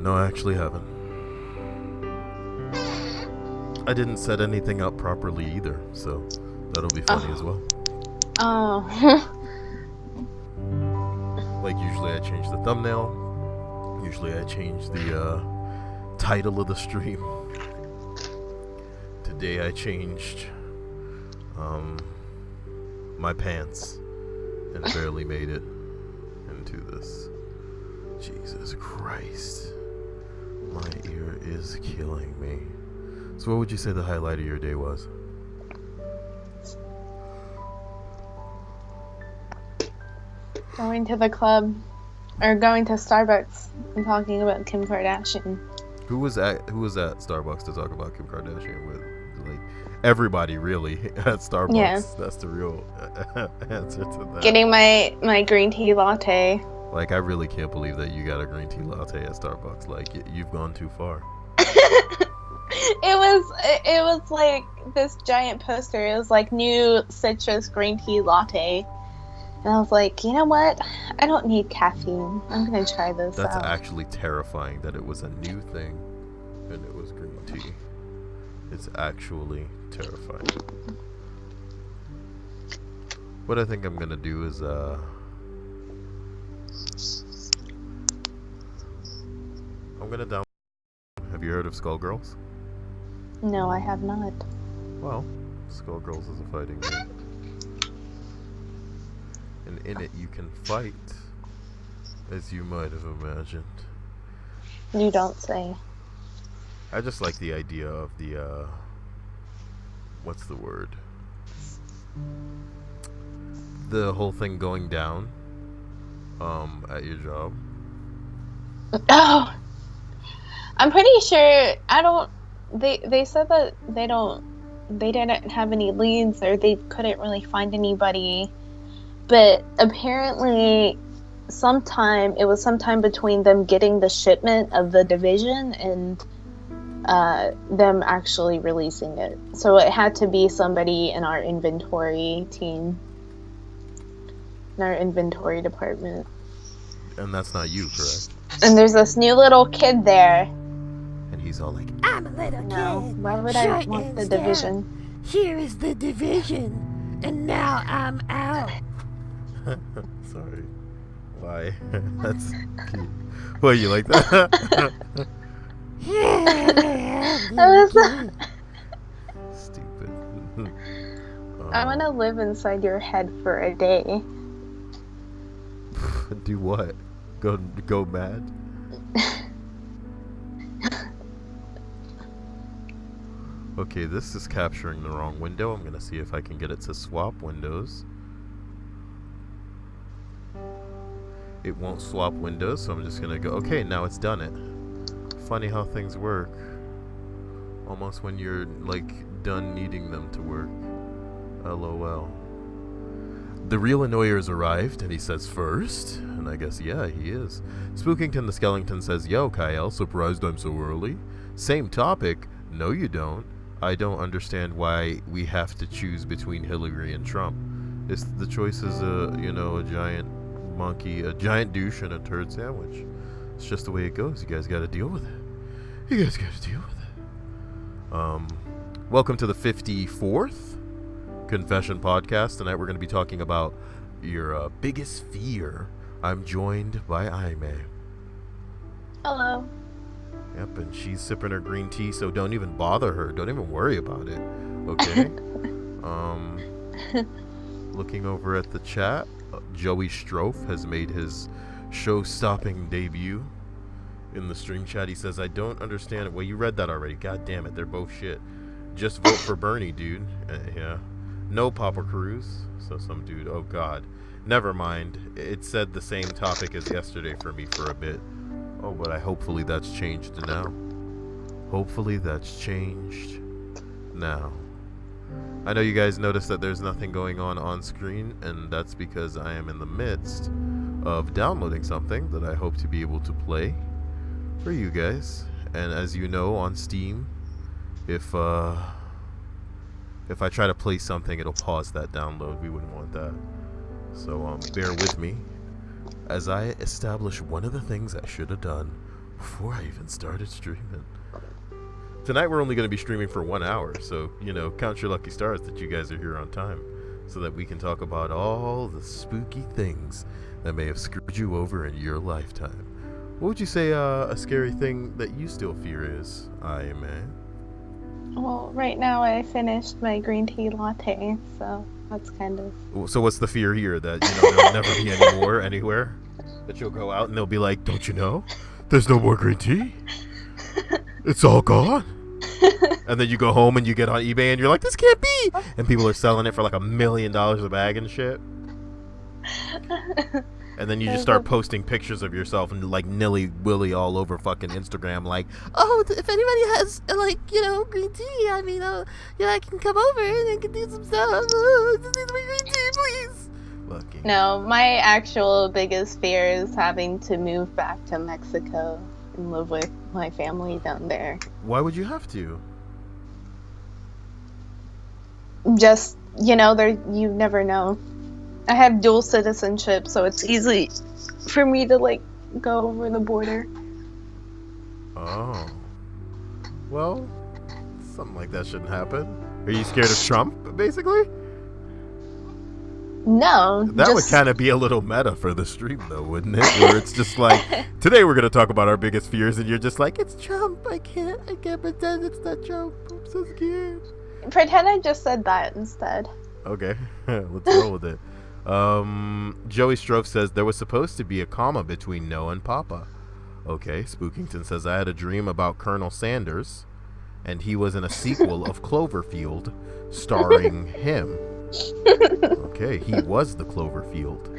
No, I actually haven't. I didn't set anything up properly either, so that'll be funny as well. Oh. Like, usually I change the thumbnail. Usually I change the title of the stream. Today I changed my pants and barely made it into this. Jesus Christ. My ear is killing me. So what would you say the highlight of your day was? Going to the club, or going to Starbucks and talking about Kim Kardashian. Who was at Starbucks to talk about Kim Kardashian with? Like, everybody really at Starbucks. Yeah. That's the real answer to that. Getting my green tea latte. Like, I really can't believe that you got a green tea latte at Starbucks. Like, you've gone too far. It was like this giant poster. It was like new citrus green tea latte. And I was like, you know what? I don't need caffeine. I'm gonna try this That's out. actually terrifying that it was a new thing and it was green tea. It's actually terrifying. What I think I'm gonna do is I'm gonna download. Have you heard of Skullgirls? No, I have not. Well, Skullgirls is a fighting game. And in it you can fight, as you might have imagined. You don't say. I just like the idea of the, what's the word? The whole thing going down, at your job. Oh, I'm pretty sure they said that they didn't have any leads, or they couldn't really find anybody, but apparently it was sometime between them getting the shipment of the division and them actually releasing it. So it had to be somebody in our inventory team, in our inventory department. And that's not you, correct? And there's this new little kid there. And he's all like, I'm a little No, kid. why would I want the division? Here is the division, and now I'm out. sorry. Why? That's cute. What, you like that? Stupid. I want to live inside your head for a day. Do what? Go mad? Okay, this is capturing the wrong window. I'm gonna see if I can get it to swap windows. It won't swap windows, so I'm just gonna go. Okay, now it's done it. Funny how things work. Almost when you're like done needing them to work. LOL. The real annoyer's arrived, and he says first. And I guess, yeah, he is. Spookington the Skellington says, Yo, Kyle, surprised I'm so early? Same topic. No, you don't. I don't understand why we have to choose between Hillary and Trump. The choice is a giant monkey, a giant douche, and a turd sandwich. It's just the way it goes. You guys gotta deal with it. You guys gotta deal with it. Welcome to the 54th Confession Podcast. Tonight we're gonna be talking about your biggest fear. I'm joined by Aime. Hello. Yep, and she's sipping her green tea, so don't even bother her. Don't even worry about it. Okay? Looking over at the chat, Joey Strofe has made his show-stopping debut in the stream chat. He says, I don't understand it. Well, you read that already. God damn it, they're both shit. Just vote for Bernie, dude. Yeah. No Papa Cruz. So some dude, oh god. Never mind. It said the same topic as yesterday for me for a bit. Oh, but hopefully that's changed now. Hopefully that's changed now. I know you guys noticed that there's nothing going on screen, and that's because I am in the midst of downloading something that I hope to be able to play for you guys. And as you know, on Steam, if I try to play something, it'll pause that download. We wouldn't want that. So bear with me as I establish one of the things I should have done Before I even started streaming. Tonight we're only going to be streaming for 1 hour, so, count your lucky stars that you guys are here on time, so that we can talk about all the spooky things that may have screwed you over in your lifetime. What would you say a scary thing that you still fear is, Aime? Well, right now I finished my green tea latte, so that's kind of... So what's the fear here? That, there'll never be any more anywhere? That you'll go out and they'll be like, don't you know? There's no more green tea. It's all gone. And then you go home and you get on eBay and you're like, this can't be. And people are selling it for like $1 million a bag and shit. And then you just start posting pictures of yourself and like nilly-willy all over fucking Instagram like, Oh, if anybody has, green tea, I can come over and I can do some stuff. Just need my green tea, please. fucking... No, my actual biggest fear is having to move back to Mexico and live with my family down there. Why would you have to? Just, you never know. I have dual citizenship, so it's easy for me to, go over the border. Oh. Well, something like that shouldn't happen. Are you scared of Trump, basically? No. That would kind of be a little meta for the stream, though, wouldn't it? Where it's just like, today we're going to talk about our biggest fears, and you're just like, it's Trump. I can't pretend it's not Trump. I'm so scared. Pretend I just said that instead. Okay, let's roll with it. Joey Strofe says, there was supposed to be a comma between no and Papa. Okay, Spookington says, I had a dream about Colonel Sanders, and he was in a sequel of Cloverfield, starring him. Okay, he was the Cloverfield,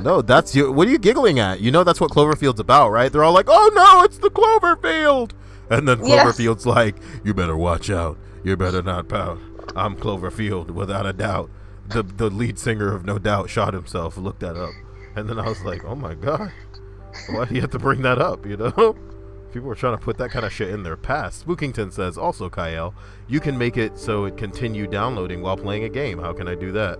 No, that's you. What are you giggling at? That's what Cloverfield's about, right? They're all like, oh no, it's the Cloverfield! And then Cloverfield's like, you better watch out. You better not pout. I'm Cloverfield, without a doubt. The lead singer of No Doubt shot himself. Look that up. And then I was like, oh my god. Why do you have to bring that up, People are trying to put that kind of shit in their past. Spookington says, also, Kyle, you can make it so it continue downloading while playing a game. How can I do that?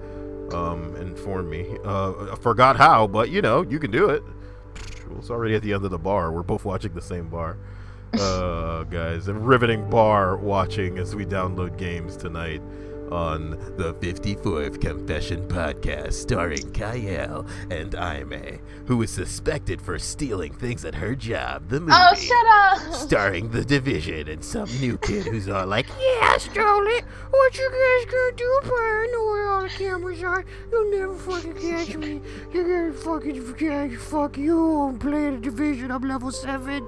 Inform me. I forgot how, but, you can do it. It's already at the end of the bar. We're both watching the same bar. Guys, a riveting bar watching as we download games tonight on the 54th Confession Podcast, starring Kyle and Aime, who is suspected for stealing things at her job, the movie. Oh, shut up! Starring The Division and some new kid who's all like, Yeah, I stole it. What you guys gonna do if I know where all the cameras are? You'll never fucking catch me. You're gonna fucking catch. Fuck you. I'm playing The Division. I'm level 7.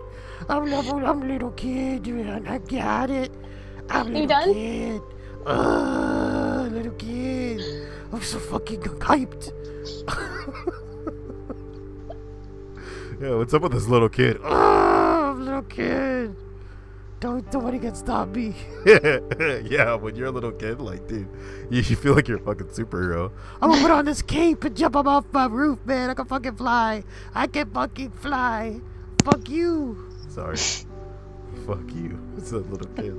I'm little kid, man. I got it. I'm You little done? kid. Little kid. I'm so fucking hyped. yeah, what's up with this little kid? I'm little kid. Nobody can stop me. Yeah, when you're a little kid, like, dude, you feel like you're a fucking superhero. I'm gonna put on this cape and jump up off my roof, man. I can fucking fly. I can fucking fly. Fuck you. Sorry. Fuck you. It's that little kid.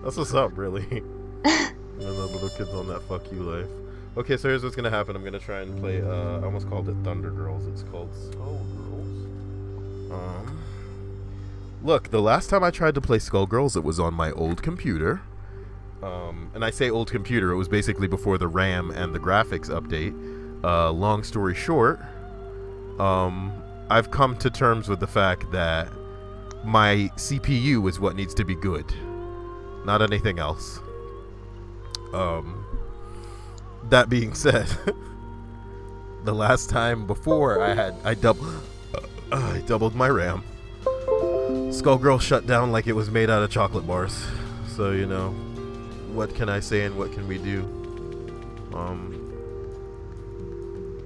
That's what's up, really. And the little kid's on that fuck you life. Okay, so here's what's gonna happen. I'm gonna try and play, I almost called it Thunder Girls. It's called Skull Girls. Look, the last time I tried to play Skull Girls, it was on my old computer. And I say old computer, it was basically before the RAM and the graphics update. Long story short, I've come to terms with the fact that my CPU is what needs to be good, not anything else. That being said, the last time before I doubled my RAM. Skullgirl shut down like it was made out of chocolate bars. So, what can I say and what can we do?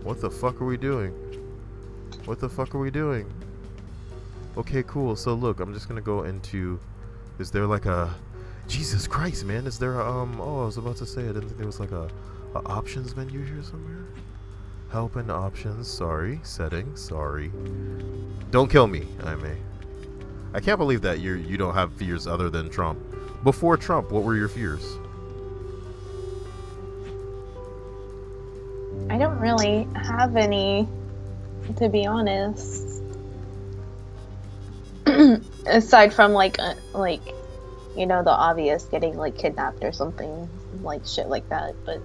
What the fuck are we doing? What the fuck are we doing? Okay, cool. So look, I'm just gonna go into... Is there like a... Jesus Christ, man. Is there a, oh, I was about to say, I didn't think there was like a options menu here somewhere. Help and options. Sorry. Settings. Sorry. Don't kill me, Aime. I can't believe that you don't have fears other than Trump. Before Trump, what were your fears? I don't really have any, to be honest. Aside from like you know, the obvious getting like kidnapped or something, like shit like that, but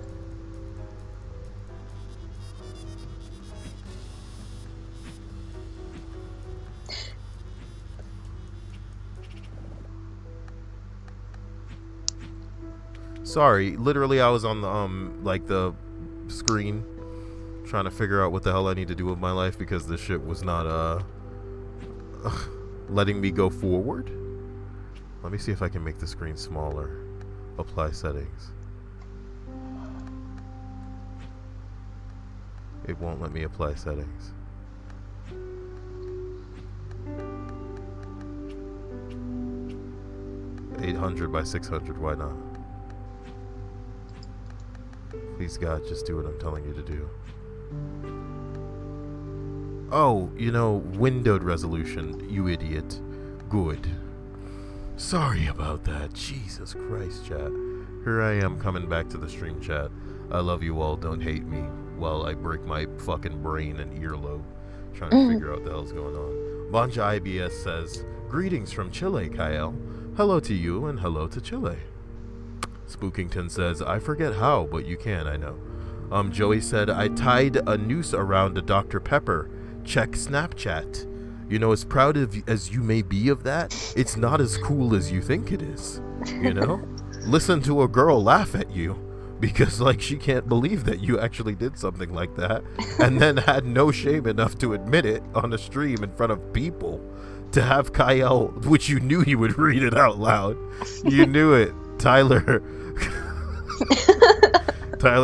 Sorry, literally I was on the like the screen trying to figure out what the hell I need to do with my life because this shit was not letting me go forward. Let me see if I can make the screen smaller. Apply settings. It won't let me apply settings. $800 by 600, why not? Please God, just do what I'm telling you to do. Oh, you know, windowed resolution, you idiot. Good. Sorry about that. Jesus Christ, chat. Here I am coming back to the stream chat. I love you all, don't hate me while I break my fucking brain and earlobe trying to figure out what the hell's going on. Banja IBS says, greetings from Chile, Kyle. Hello to you and hello to Chile. Spookington says, I forget how, but you can, I know. Joey said, I tied a noose around a Dr. Pepper. Check Snapchat. You know, as proud as you may be of that, it's not as cool as you think it is. You know? Listen to a girl laugh at you because, like, she can't believe that you actually did something like that and then had no shame enough to admit it on a stream in front of people. To have Kyle, which you knew he would read it out loud. You knew it. Tyler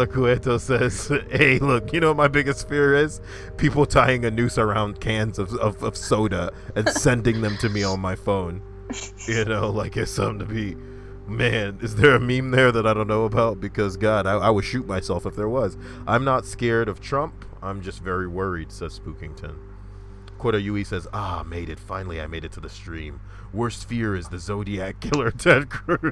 Cueto says, hey, look, you know what my biggest fear is? People tying a noose around cans of soda and sending them to me on my phone. You know, like it's something to be... Man, is there a meme there that I don't know about? Because, God, I would shoot myself if there was. I'm not scared of Trump. I'm just very worried, says Spookington. Quota Yui says, made it. Finally, I made it to the stream. Worst fear is the Zodiac Killer, Ted Cruz.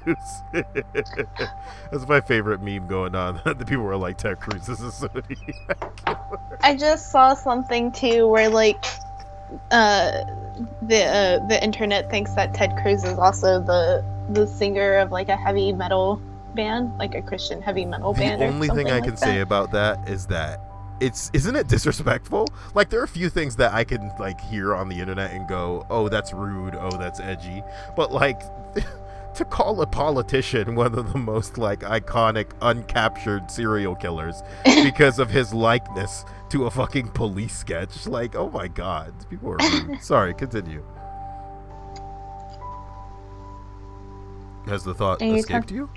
That's my favorite meme going on. The people were like, Ted Cruz is a Zodiac Killer. I just saw something too where like the internet thinks that Ted Cruz is also the singer of like a heavy metal band, like a Christian heavy metal band. The only thing I can say about that is that isn't it disrespectful? Like, there are a few things that I can like hear on the internet and go, oh, that's rude, oh, that's edgy, but like to call a politician one of the most like iconic uncaptured serial killers because of his likeness to a fucking police sketch, like, oh my God, people are rude. Sorry, continue. Has the thought escaped you?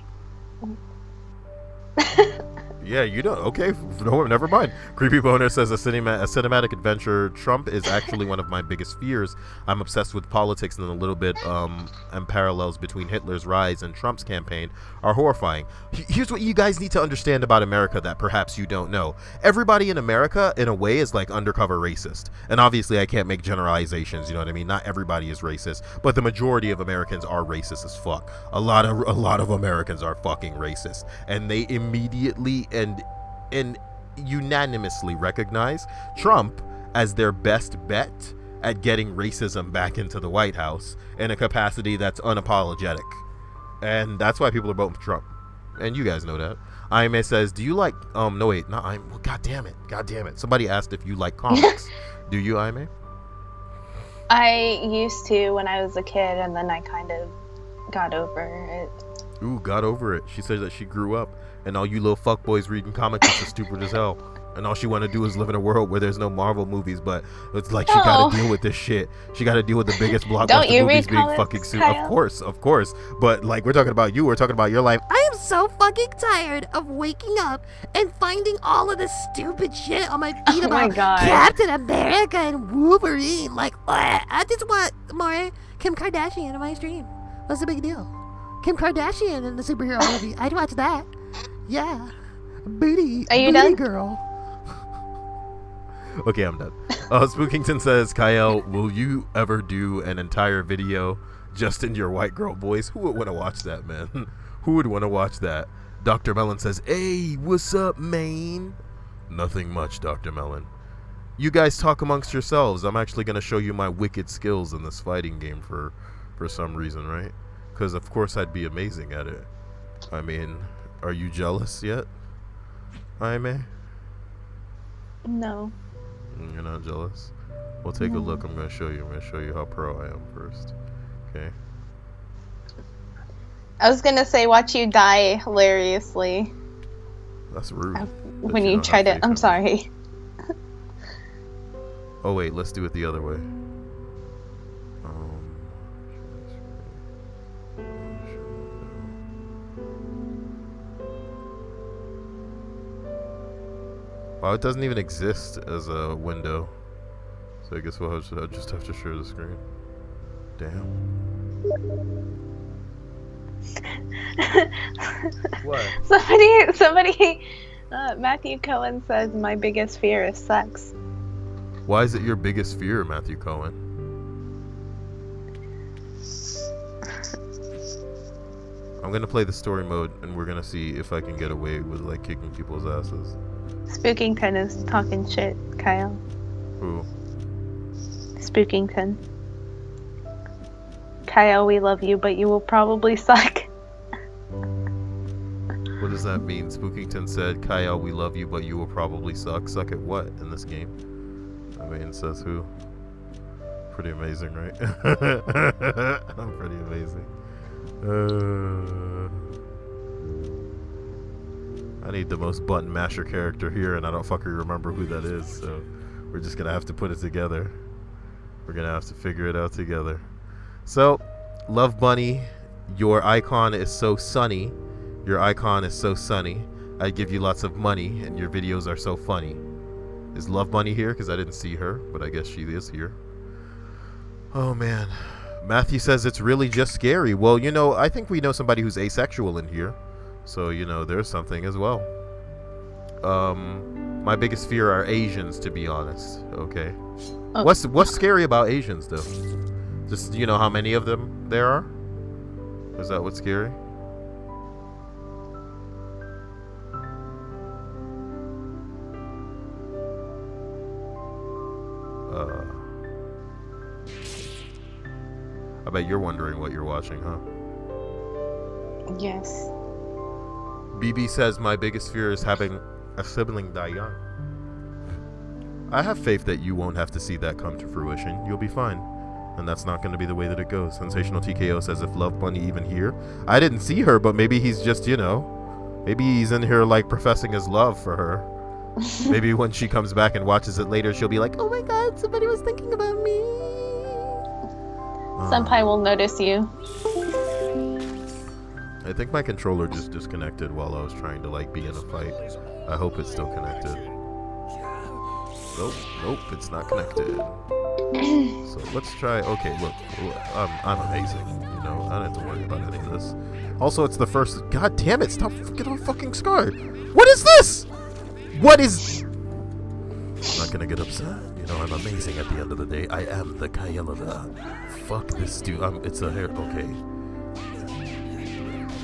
Yeah, you don't. Okay, no, never mind. Creepy Boner says a cinematic adventure. Trump is actually one of my biggest fears. I'm obsessed with politics, and a little bit and parallels between Hitler's rise and Trump's campaign are horrifying. Here's what you guys need to understand about America that perhaps you don't know. Everybody in America, in a way, is like undercover racist. And obviously, I can't make generalizations. You know what I mean? Not everybody is racist, but the majority of Americans are racist as fuck. A lot of Americans are fucking racist, and they immediately and unanimously recognize Trump as their best bet at getting racism back into the White House in a capacity that's unapologetic. And that's why people are voting for Trump. And you guys know that. Aime says, do you like no wait, not Aime. Well, God damn it. Somebody asked if you like comics. Do you, Aime? I used to when I was a kid, and then I kind of got over it. Ooh, got over it. She says that she grew up, and all you little fuckboys reading comics are stupid as hell. And all she want to do is live in a world where there's no Marvel movies, but it's like she got to deal with this shit. She got to deal with the biggest blockbuster movies being fucking soon. Of course. But like, we're talking about you. We're talking about your life. I am so fucking tired of waking up and finding all of this stupid shit on my feed about Captain America and Wolverine. Like, I just want more Kim Kardashian in my stream. What's the big deal? Kim Kardashian in the superhero movie. I'd watch that. Yeah. Booty. Are you booty done? Girl. Okay, I'm done. Spookington says, Kyle, will you ever do an entire video just in your white girl voice? Who would want to watch that, man? Who would want to watch that? Dr. Melon says, hey, what's up, man? Nothing much, Dr. Melon. You guys talk amongst yourselves. I'm actually going to show you my wicked skills in this fighting game for for some reason, right? Because of course I'd be amazing at it. I mean, are you jealous yet, Jaime? No. You're not jealous? Well, take a look. I'm going to show you. I'm going to show you how pro I am first. Okay. I was gonna say watch you die hilariously That's rude. when you try to. I'm sorry. Oh wait, let's do it the other way. Wow, it doesn't even exist as a window. So I guess I'll just have to share the screen. Damn. What? Somebody, Matthew Cohen says my biggest fear is sex. Why is it your biggest fear, Matthew Cohen? I'm gonna play the story mode, and we're gonna see if I can get away with like kicking people's asses. Spookington is talking shit, Kyle. Who? Spookington. Kyle, we love you, but you will probably suck. What does that mean? Spookington said, Kyle, we love you, but you will probably suck. Suck at what in this game? I mean, says who? Pretty amazing, right? I'm pretty amazing. I need the most button masher character here, and I don't fucking remember who that is, so we're just gonna have to put it together. We're gonna have to figure it out together. So, Love Bunny, your icon is so sunny. Your icon is so sunny. I give you lots of money, and your videos are so funny. Is Love Bunny here? Because I didn't see her, but I guess she is here. Oh, man. Matthew says it's really just scary. Well, you know, I think we know somebody who's asexual in here. So, you know, there's something as well. My biggest fear are Asians, to be honest. Okay. Oh. What's scary about Asians, though? Just, you know how many of them there are? Is that what's scary? I bet you're wondering what you're watching, huh? Yes. BB says, my biggest fear is having a sibling die young. I have faith that you won't have to see that come to fruition. You'll be fine. And that's not going to be the way that it goes. Sensational TKO says, if Love Bunny even here? I didn't see her, but maybe he's just, you know, maybe he's in here like professing his love for her. Maybe when she comes back and watches it later, she'll be like, oh my god, somebody was thinking about me. Senpai will notice you. I think my controller just disconnected while I was trying to like be in a fight. I hope it's still connected. Nope, it's not connected. So let's try. Okay, look, I'm amazing. You know, I don't have to worry about any of this. Also, it's the first. God damn it! Stop getting all fucking scarred. What is this? What is? I'm not gonna get upset. You know, I'm amazing at the end of the day. I am the Kayalada. Fuck this dude. It's a hair. Okay.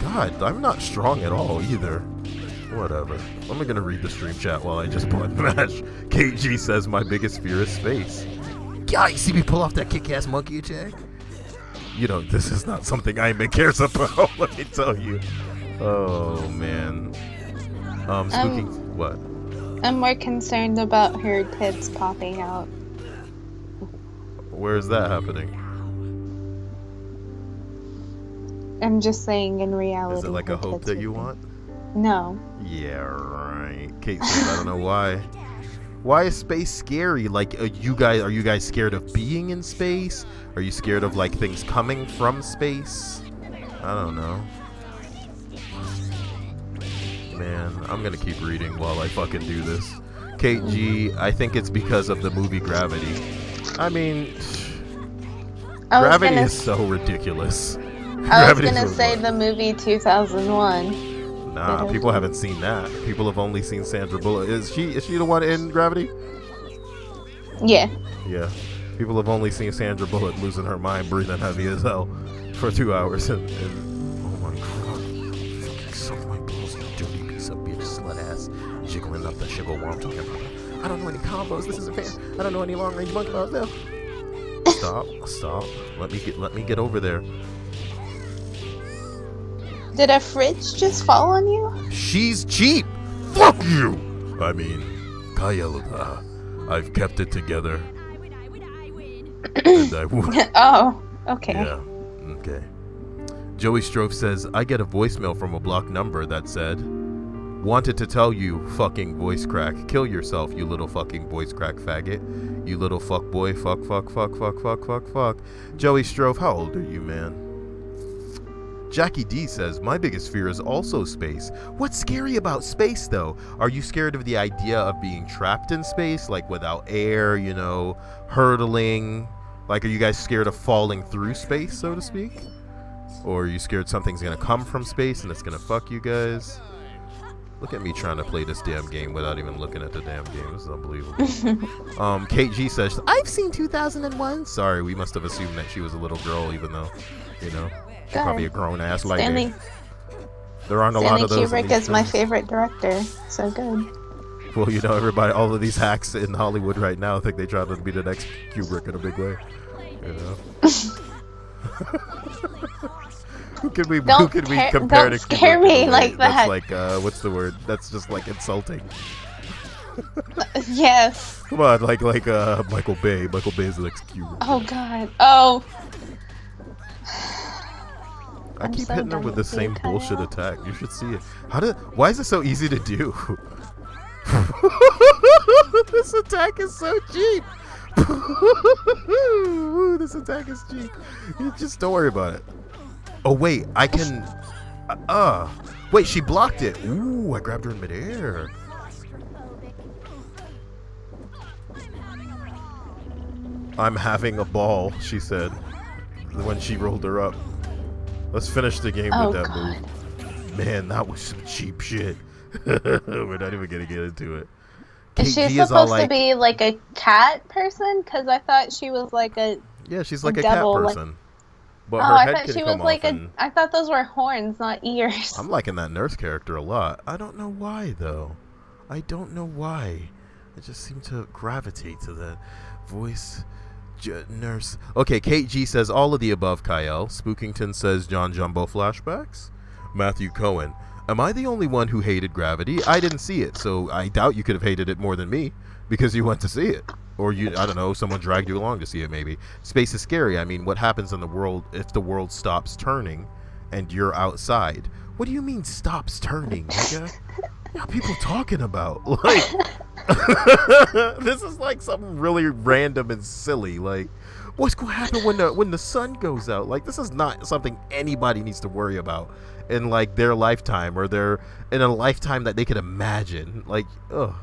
God, I'm not strong at all either. Whatever. I'm gonna read the stream chat while I just button mash. KG says my biggest fear is space. Yeah, you see me pull off that kick-ass monkey attack? You know, this is not something Aime cares about, let me tell you. Oh, man. Spooky, what? I'm more concerned about her tits popping out. Where is that happening? I'm just saying in reality. Is it like her a hope tits that would you be- want? No. Yeah, right. Kate says, I don't know why. Why is space scary? Like, are you guys scared of being in space? Are you scared of like things coming from space? I don't know. Man, I'm gonna keep reading while I fucking do this. Kate G, I think it's because of the movie Gravity. I mean, Gravity is so ridiculous. I was gonna say the movie 2001. Nah, people haven't seen that. People have only seen Sandra Bullock. Is she the one in Gravity? Yeah. Yeah. People have only seen Sandra Bullock losing her mind, breathing heavy as hell for 2 hours. And oh my god. Fucking suck my balls, you dirty piece of bitch, slut ass. Jiggling up the sugar while I'm talking about it. I don't know any combos. This isn't fair. I don't know any long range monk about though. Stop. Let me get over there. Did a fridge just fall on you? She's cheap. Fuck you. I mean, Kyle, I've kept it together. And I would. Oh, okay. Yeah. Okay. Joey Strofe says, I get a voicemail from a blocked number that said, wanted to tell you, fucking voice crack. Kill yourself, you little fucking voice crack faggot. You little fuck boy. Fuck. Joey Strofe, how old are you, man? Jackie D says, my biggest fear is also space. What's scary about space, though? Are you scared of the idea of being trapped in space, like without air, you know, hurtling? Like, are you guys scared of falling through space, so to speak? Or are you scared something's gonna come from space and it's gonna fuck you guys? Look at me trying to play this damn game without even looking at the damn game. This is unbelievable. Kate G says, I've seen 2001. Sorry, we must have assumed that she was a little girl, even though, you know, she's probably a grown-ass lady. There aren't a lot of those. Stanley Kubrick is my favorite director. So good. Well, you know, everybody, all of these hacks in Hollywood right now think they try to be the next Kubrick in a big way. You know? Who can we compare to Don't scare Kubrick me in a way like that. That's like, what's the word? That's just like insulting. Yes. Come on, like Michael Bay. Michael Bay is the next Kubrick. Oh God. Oh. I keep hitting her with the same bullshit attack. You should see it. Why is it so easy to do? This attack is so cheap. This attack is cheap. You just don't worry about it. Oh wait, I can. Wait, she blocked it. Ooh, I grabbed her in midair. I'm having a ball, she said when she rolled her up. Let's finish the game with that move. Man, that was some cheap shit. We're not even gonna get into it. Is she supposed to be like a cat person? Because I thought she was like a. Yeah, she's like a cat person. Like... But her I head thought could she come was like off. I thought those were horns, not ears. I'm liking that nurse character a lot. I don't know why though. I don't know why. I just seem to gravitate to that voice. Nurse. Okay, Kate G says all of the above, Kyle. Spookington says John Jumbo flashbacks. Matthew Cohen. Am I the only one who hated Gravity? I didn't see it, so I doubt you could have hated it more than me because you went to see it. Or I don't know, someone dragged you along to see it maybe. Space is scary. I mean, what happens in the world if the world stops turning and you're outside? What do you mean stops turning, nigga? What are people talking about? Like, this is like something really random and silly. Like, what's going to happen when the sun goes out? Like, this is not something anybody needs to worry about in like their lifetime or in a lifetime that they could imagine. Like, ugh.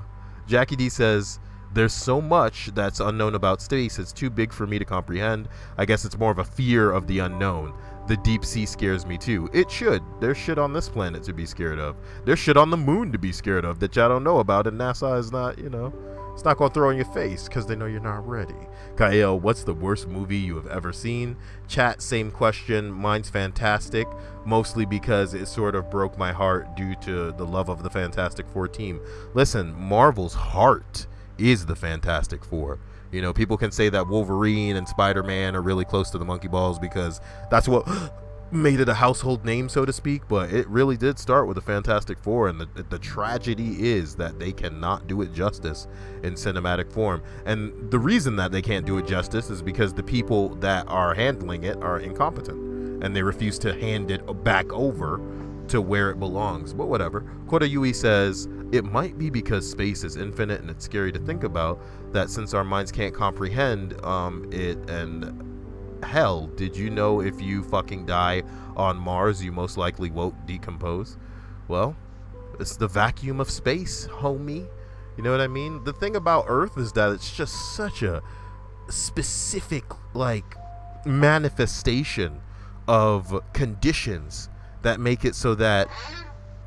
Jackie D says, there's so much that's unknown about space. It's too big for me to comprehend. I guess it's more of a fear of the unknown. The deep sea scares me too. It should. There's shit on this planet to be scared of. There's shit on the moon to be scared of that y'all don't know about, and NASA is not, you know, it's not going to throw in your face because they know you're not ready. Kyle, what's the worst movie you have ever seen? Chat, same question. Mine's Fantastic, mostly because it sort of broke my heart due to the love of the Fantastic Four team. Listen, Marvel's heart is the Fantastic Four. You know, people can say that Wolverine and Spider-Man are really close to the monkey balls because that's what made it a household name, so to speak, but it really did start with the Fantastic Four, and the tragedy is that they cannot do it justice in cinematic form. And the reason that they can't do it justice is because the people that are handling it are incompetent, and they refuse to hand it back over to where it belongs. But whatever. Kota Yui says, it might be because space is infinite and it's scary to think about, that since our minds can't comprehend it. And hell, did you know if you fucking die on Mars, you most likely won't decompose? Well, it's the vacuum of space, homie. You know what I mean? The thing about Earth is that it's just such a specific, like, manifestation of conditions that make it so that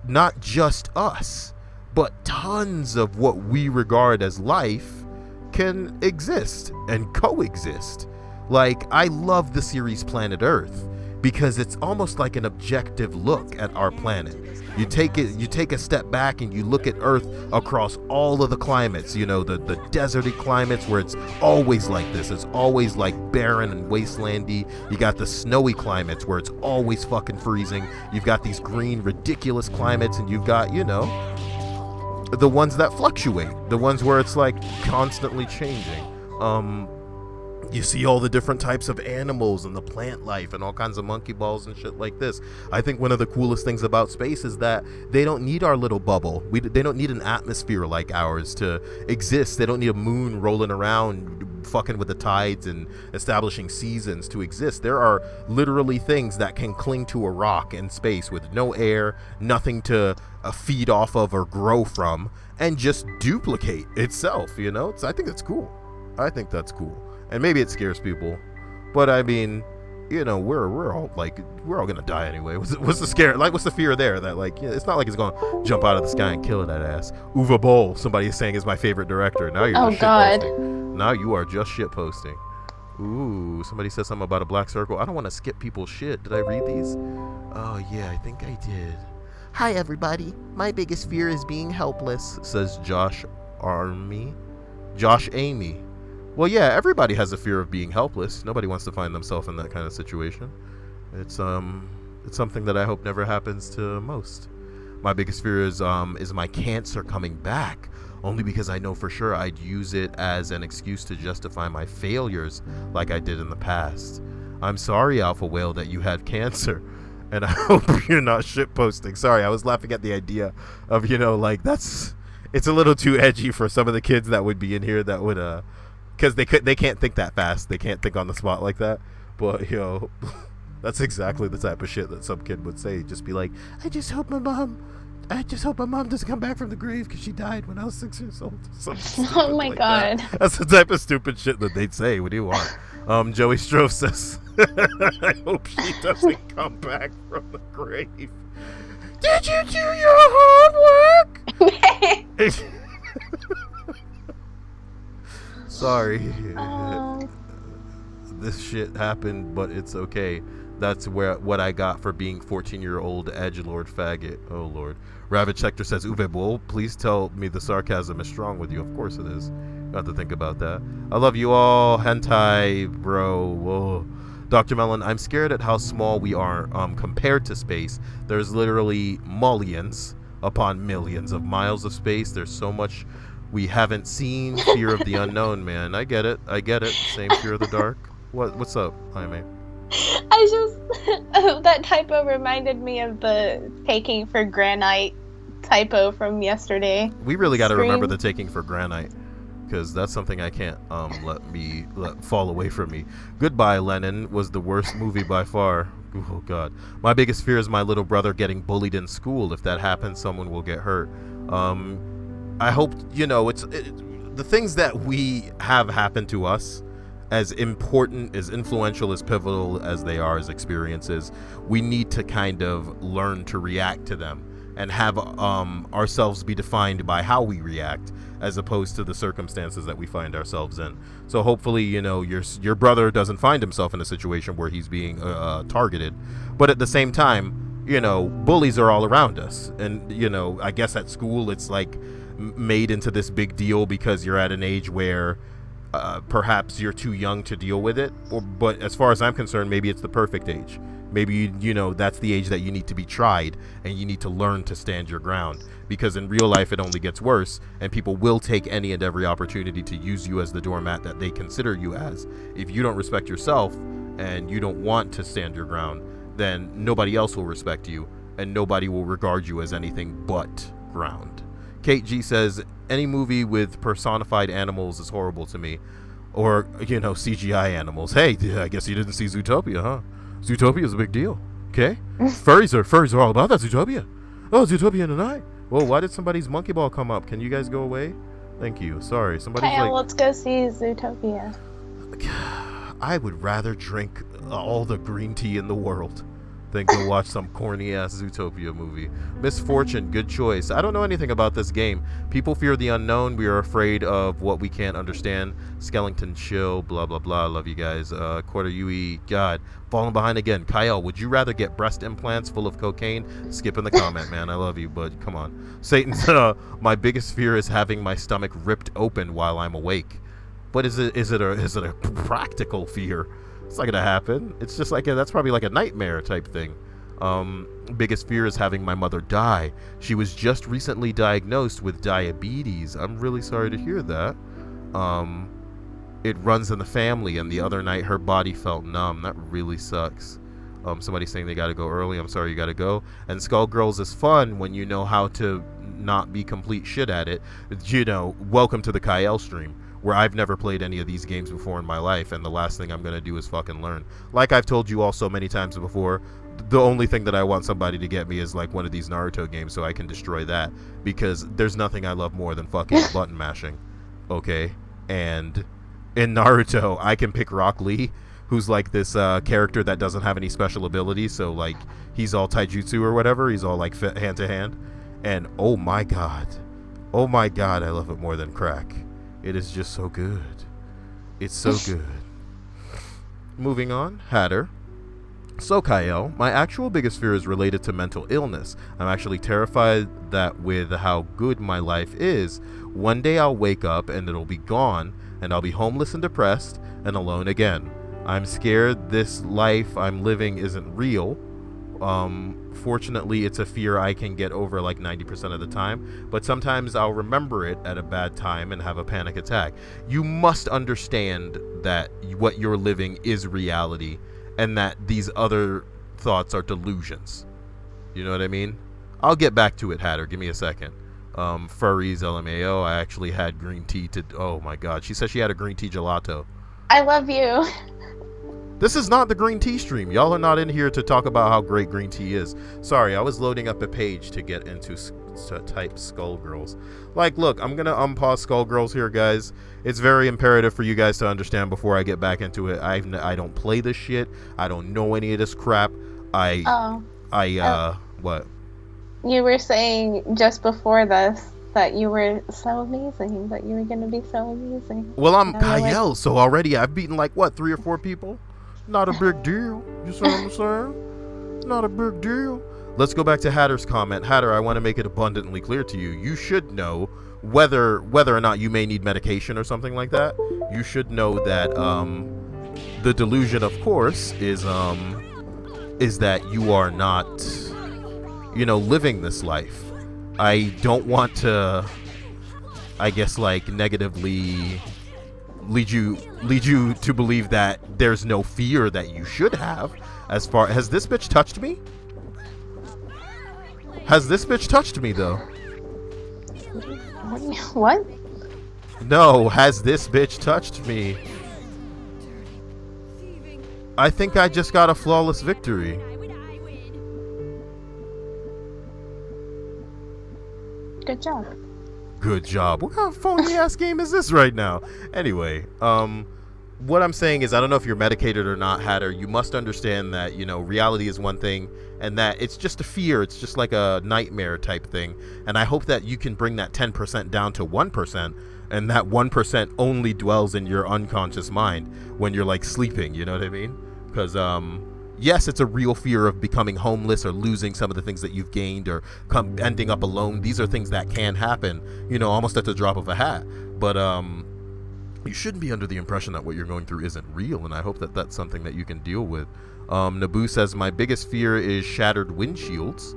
not just us, but tons of what we regard as life can exist and coexist. Like, I love the series Planet Earth because it's almost like an objective look at our planet. You take a step back and you look at Earth across all of the climates, the deserty climates where it's always like this. It's always like barren and wastelandy. You got the snowy climates where it's always fucking freezing. You've got these green, ridiculous climates, and you've got, the ones that fluctuate, the ones where it's like constantly changing. You see all the different types of animals and the plant life and all kinds of monkey balls and shit like this. I think one of the coolest things about space is that they don't need our little bubble. They don't need an atmosphere like ours to exist. They don't need a moon rolling around fucking with the tides and establishing seasons to exist. There are literally things that can cling to a rock in space with no air, nothing to feed off of or grow from, and just duplicate itself, I think that's cool. I think that's cool. And maybe it scares people, but I mean, we're all gonna die anyway. What's the scare? Like, what's the fear there? That it's not like it's gonna jump out of the sky and kill that ass. Uwe Boll, somebody is saying, is my favorite director. Now you're just shitposting. Now you are just shitposting. Ooh, somebody said something about a black circle. I don't want to skip people's shit. Did I read these? Oh yeah, I think I did. Hi everybody. My biggest fear is being helpless, says Josh Amy. Well, yeah, everybody has a fear of being helpless. Nobody wants to find themselves in that kind of situation. It's something that I hope never happens to most. My biggest fear is my cancer coming back, only because I know for sure I'd use it as an excuse to justify my failures like I did in the past. I'm sorry, Alpha Whale, that you had cancer, and I hope you're not shitposting. Sorry, I was laughing at the idea of, it's a little too edgy for some of the kids that would be in here that would, because they can't think that fast. They can't think on the spot like that. But that's exactly the type of shit that some kid would say. Just be like, I just hope my mom doesn't come back from the grave because she died when I was 6 years old. Oh my god. That's the type of stupid shit that they'd say. What do you want? Joey Strove says, I hope she doesn't come back from the grave. Did you do your homework? Sorry. This shit happened, but it's okay. That's what I got for being 14-year-old edgelord faggot. Oh lord. Ravage Sector says, Uwe Boll, please tell me the sarcasm is strong with you. Of course it is. You have to think about that. I love you all. Hentai, bro. Whoa. Dr. Mellon, I'm scared at how small we are compared to space. There's literally millions upon millions of miles of space. There's so much we haven't seen. Fear of the unknown, man. I get it. Same fear of the dark. What's up, Jaime? That typo reminded me of the taking for granite typo from yesterday. We really got to remember the taking for granite, because that's something I can't let fall away from me. Goodbye, Lenin was the worst movie by far. Oh god. My biggest fear is my little brother getting bullied in school. If that happens, someone will get hurt. I hope, the things that we have happen to us, as important, as influential, as pivotal as they are as experiences, we need to kind of learn to react to them and have ourselves be defined by how we react as opposed to the circumstances that we find ourselves in. So hopefully, your brother doesn't find himself in a situation where he's being targeted. But at the same time, bullies are all around us. And, I guess at school it's like made into this big deal because you're at an age where perhaps you're too young to deal with it, but as far as I'm concerned, maybe it's the perfect age. Maybe that's the age that you need to be tried and you need to learn to stand your ground, because in real life it only gets worse and people will take any and every opportunity to use you as the doormat that they consider you as. If you don't respect yourself and you don't want to stand your ground, then nobody else will respect you and nobody will regard you as anything but ground. Kate G says, any movie with personified animals is horrible to me. Or, CGI animals. Hey, I guess you didn't see Zootopia, huh? Zootopia is a big deal. Okay? Furries are all about that, Zootopia. Oh, Zootopia in the night. Whoa, why did somebody's monkey ball come up? Can you guys go away? Thank you. Sorry. Somebody's Kyle, let's go see Zootopia. I would rather drink all the green tea in the world then go watch some corny ass Zootopia movie. Misfortune, good choice. I don't know anything about this game. People fear the unknown. We are afraid of what we can't understand. Skellington chill, blah blah blah. Love you guys. Quarter UE, God, falling behind again. Kyle, would you rather get breast implants full of cocaine? Skip in the comment, man. I love you, but come on. Satan's, my biggest fear is having my stomach ripped open while I'm awake. But is it a practical fear? It's not gonna happen. It's just like that's probably like a nightmare type thing. Biggest fear is having my mother die. She was just recently diagnosed with diabetes. I'm really sorry to hear that. It runs in the family, and the other night her body felt numb. That really sucks. Somebody saying they gotta go early. I'm sorry you gotta go. And Skullgirls is fun when you know how to not be complete shit at it. You know, welcome to the Kyle stream, where I've never played any of these games before in my life, and the last thing I'm going to do is fucking learn. Like I've told you all so many times before, the only thing that I want somebody to get me is like one of these Naruto games so I can destroy that, because there's nothing I love more than fucking button mashing, okay? And in Naruto, I can pick Rock Lee, who's like this character that doesn't have any special abilities, so like he's all taijutsu or whatever, he's all like hand to hand, and oh my god, I love it more than crack. It is just so good. It's so good. Moving on, Hatter. So, Kyle, my actual biggest fear is related to mental illness. I'm actually terrified that with how good my life is, one day I'll wake up and it'll be gone, and I'll be homeless and depressed and alone again. I'm scared this life I'm living isn't real. Fortunately, it's a fear I can get over like 90% of the time, but sometimes I'll remember it at a bad time and have a panic attack. You must understand that what you're living is reality, and that these other thoughts are delusions. You know what I mean? I'll get back to it, Hatter. Give me a second. Furries LMAO, I actually had green tea oh my god. She said she had a green tea gelato. I love you. This is not the green tea stream. Y'all are not in here to talk about how great green tea is. Sorry, I was loading up a page to get into to type Skullgirls. Like, look, I'm gonna unpause Skullgirls here, guys. It's very imperative for you guys to understand before I get back into it. I don't play this shit. I don't know any of this crap. What? You were saying just before this that you were so amazing, that you were gonna be so amazing. Well, I'm Kyle, so already I've beaten like what, 3 or 4 people. Not a big deal. You see what I'm saying? Not a big deal. Let's go back to Hatter's comment. Hatter, I want to make it abundantly clear to you. You should know whether or not you may need medication or something like that. You should know that the delusion, of course, is that you are not, living this life. I don't want to, I guess, like, negatively lead you to believe that there's no fear that you should have. Has this bitch touched me? Has this bitch touched me though? What? No, has this bitch touched me? I think I just got a flawless victory. Good job. Good job. What kind of phony ass game is this right now? Anyway, what I'm saying is, I don't know if you're medicated or not, Hatter. You must understand that, reality is one thing, and that it's just a fear. It's just like a nightmare type thing. And I hope that you can bring that 10% down to 1%, and that 1% only dwells in your unconscious mind when you're like sleeping. You know what I mean? Because, yes, it's a real fear of becoming homeless or losing some of the things that you've gained or ending up alone. These are things that can happen, almost at the drop of a hat. But you shouldn't be under the impression that what you're going through isn't real, and I hope that that's something that you can deal with. Naboo says, my biggest fear is shattered windshields.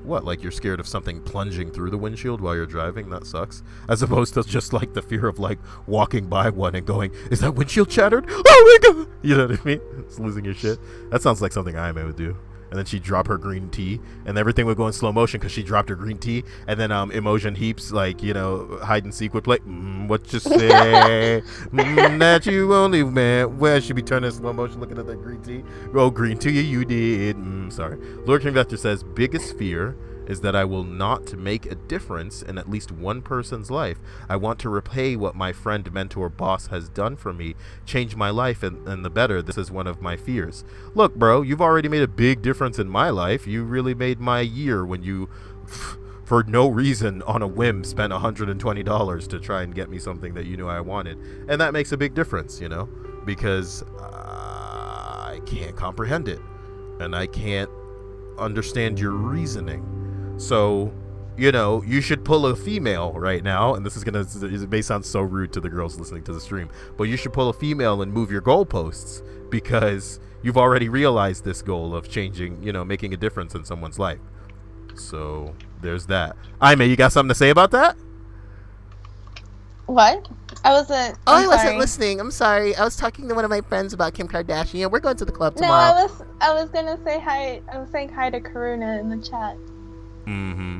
What, like you're scared of something plunging through the windshield while you're driving? That sucks. As opposed to just like the fear of like walking by one and going, is that windshield shattered? Oh my god! You know what I mean? It's losing your shit. That sounds like something I would do. And then she'd drop her green tea, and everything would go in slow motion because she dropped her green tea. And then Emotion Heaps, like, hide and seek would play. What you say? That you only man. Where she'd be turning in slow motion looking at that green tea. Oh, green tea, you did. Sorry. Lord King Vector says, biggest fear is that I will not make a difference in at least one person's life. I want to repay what my friend, mentor, boss has done for me, change my life and the better. This is one of my fears. Look, bro, you've already made a big difference in my life. You really made my year when you, for no reason, on a whim, spent $120 to try and get me something that you knew I wanted. And that makes a big difference, you know, because I can't comprehend it. And I can't understand your reasoning. So, you know, you should pull a female right now, and it may sound so rude to the girls listening to the stream, but you should pull a female and move your goalposts, because you've already realized this goal of changing, you know, making a difference in someone's life. So there's that. Aime, you got something to say about that? What? I wasn't. I wasn't sorry. listening. I'm sorry. I was talking to one of my friends about Kim Kardashian. We're going to the club No, tomorrow. I was gonna say hi. I was saying hi to Karuna in the chat. Mm-hmm.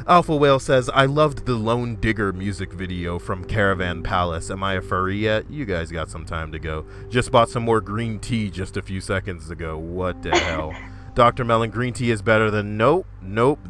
Alpha Whale says, I loved the Lone Digger music video from Caravan Palace. Am I a furry yet? You guys got some time to go. Just bought some more green tea just a few seconds ago. What the hell? Dr. Melon, green tea is better than... Nope.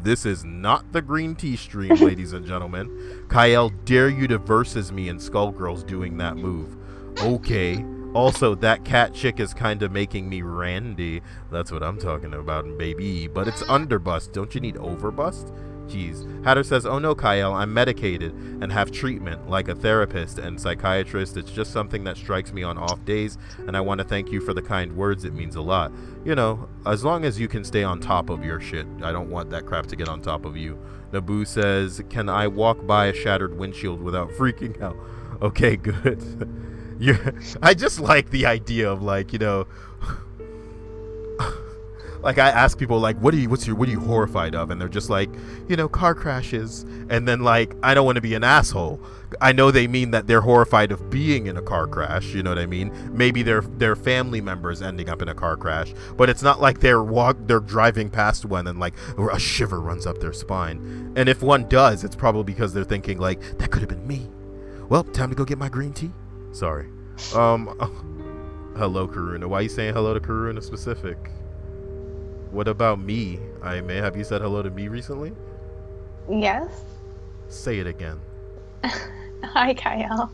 This is not the green tea stream, ladies and gentlemen. Kyle, dare you to versus me and Skullgirls doing that move. Okay. Also, that cat chick is kind of making me randy. That's what I'm talking about, baby. But it's underbust. Don't you need overbust? Jeez. Hatter says, oh no, Kyle, I'm medicated and have treatment like a therapist and psychiatrist. It's just something that strikes me on off days, and I want to thank you for the kind words. It means a lot. You know, as long as you can stay on top of your shit. I don't want that crap to get on top of you. Naboo says, can I walk by a shattered windshield without freaking out? Okay, good. I just like the idea of, like, you know, like I ask people, like, what are you horrified of? And they're just like, you know, car crashes. And then, like, I don't want to be an asshole. I know they mean that they're horrified of being in a car crash. You know what I mean? Maybe their family members ending up in a car crash, but it's not like they're driving past one and like a shiver runs up their spine. And if one does, it's probably because they're thinking like, that could have been me. Well, time to go get my green tea. Sorry. Hello, Karuna. Why are you saying hello to Karuna specific? What about me? Have you said hello to me recently? Yes. Say it again. Hi, Kyle.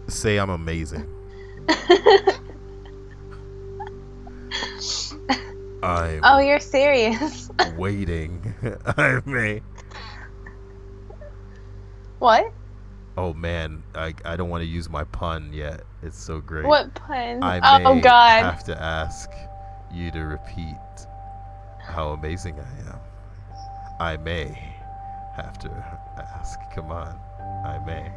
Say I'm amazing. I'm Oh, you're serious. waiting. What? Oh man, I don't want to use my pun yet. It's so great. What pun? I Oh may God. have to ask you to repeat how amazing I am. I may have to ask. Come on. I may.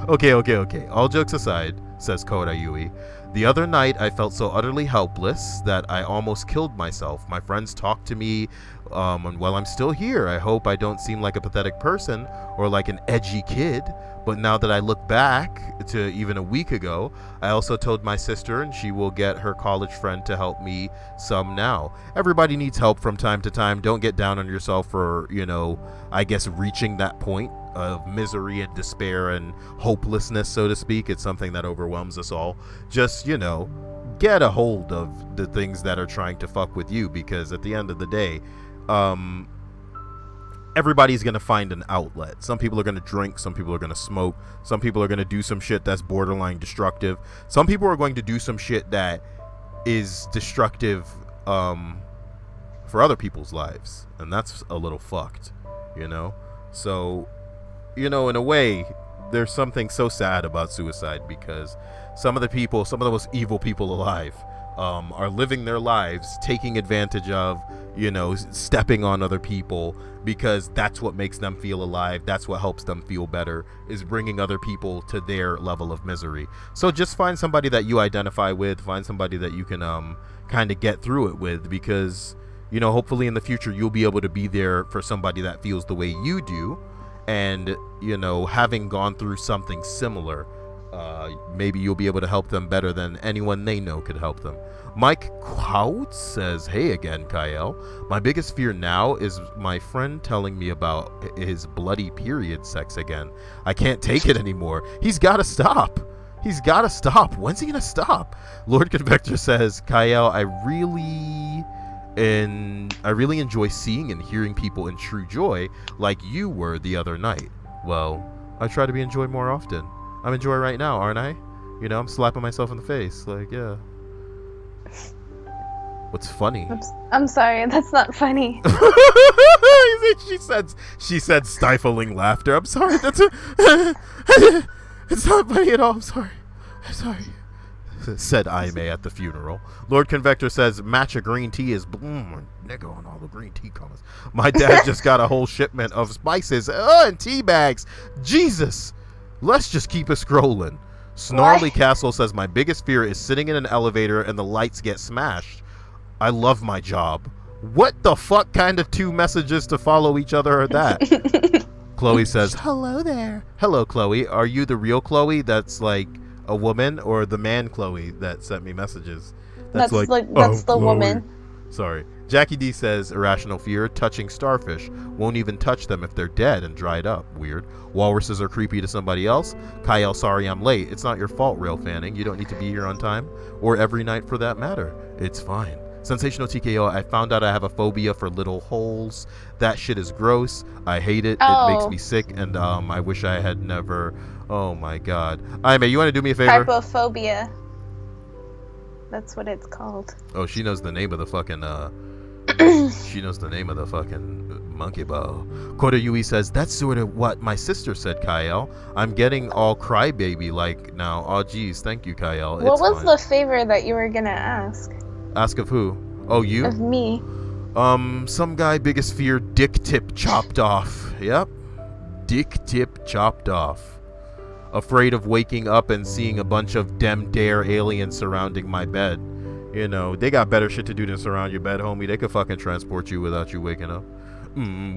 Okay. All jokes aside, says Koda Yui, the other night I felt so utterly helpless that I almost killed myself. My friends talked to me, and while I'm still here, I hope I don't seem like a pathetic person or like an edgy kid. But now that I look back to even a week ago, I also told my sister, and she will get her college friend to help me some now. Everybody needs help from time to time. Don't get down on yourself for, you know, I guess reaching that point of misery and despair and hopelessness, so to speak. It's something that overwhelms us all. Just, you know, get a hold of the things that are trying to fuck with you, because at the end of the day, everybody's gonna find an outlet. Some people are gonna drink, some people are gonna smoke, some people are gonna do some shit that's borderline destructive, some people are going to do some shit that is destructive for other people's lives, and that's a little fucked, you know. So, you know, in a way, there's something so sad about suicide, because some of the most evil people alive are living their lives taking advantage of, you know, stepping on other people, because that's what makes them feel alive. That's what helps them feel better, is bringing other people to their level of misery. So just find somebody that you identify with, find somebody that you can kind of get through it with, because, you know, hopefully in the future you'll be able to be there for somebody that feels the way you do. And, you know, having gone through something similar, maybe you'll be able to help them better than anyone they know could help them. Mike Quout says, hey again, Kyle. My biggest fear now is my friend telling me about his bloody period sex again. I can't take it anymore. He's got to stop. He's got to stop. When's he going to stop? Lord Convector says, Kyle, I really And I really enjoy seeing and hearing people in true joy like you were the other night. Well, I try to be in joy more often. I'm in joy right now, aren't I? You know, I'm slapping myself in the face. Like, yeah. What's funny? I'm sorry, that's not funny. she said stifling laughter. I'm sorry. It's not funny at all. I'm sorry. Said Aime at the funeral. Lord Convector says matcha green tea is nigga on all the green tea comments. My dad just got a whole shipment of spices and tea bags. Jesus. Let's just keep it scrolling. Snarly Castle says my biggest fear is sitting in an elevator and the lights get smashed. I love my job. What the fuck kind of two messages to follow each other are that? Chloe says, hello there. Hello, Chloe. Are you the real Chloe that's like a woman, or the man Chloe that sent me messages? That's the woman. Sorry. Jackie D says, irrational fear, touching starfish. Won't even touch them if they're dead and dried up. Weird. Walruses are creepy to somebody else. Kyle, sorry I'm late. It's not your fault, Rail Fanning. You don't need to be here on time, or every night for that matter. It's fine. Sensational TKO, I found out I have a phobia for little holes. That shit is gross. I hate it. It makes me sick, and I wish I had never. Oh my god. Aime, you want to do me a favor? Trypophobia. That's what it's called. Oh, she knows the name of the fucking she knows the name of the fucking monkey ball. Koda Yui says, that's sort of what my sister said, Kyle. I'm getting all crybaby like now. Oh geez, thank you, Kyle. What was the favor that you were gonna ask? Ask of who? Oh, you? Of me. Some guy biggest fear, dick tip chopped off. Yep. Dick tip chopped off. Afraid of waking up and seeing a bunch of dem dare aliens surrounding my bed. You know, they got better shit to do than surround your bed, homie. They could fucking transport you without you waking up.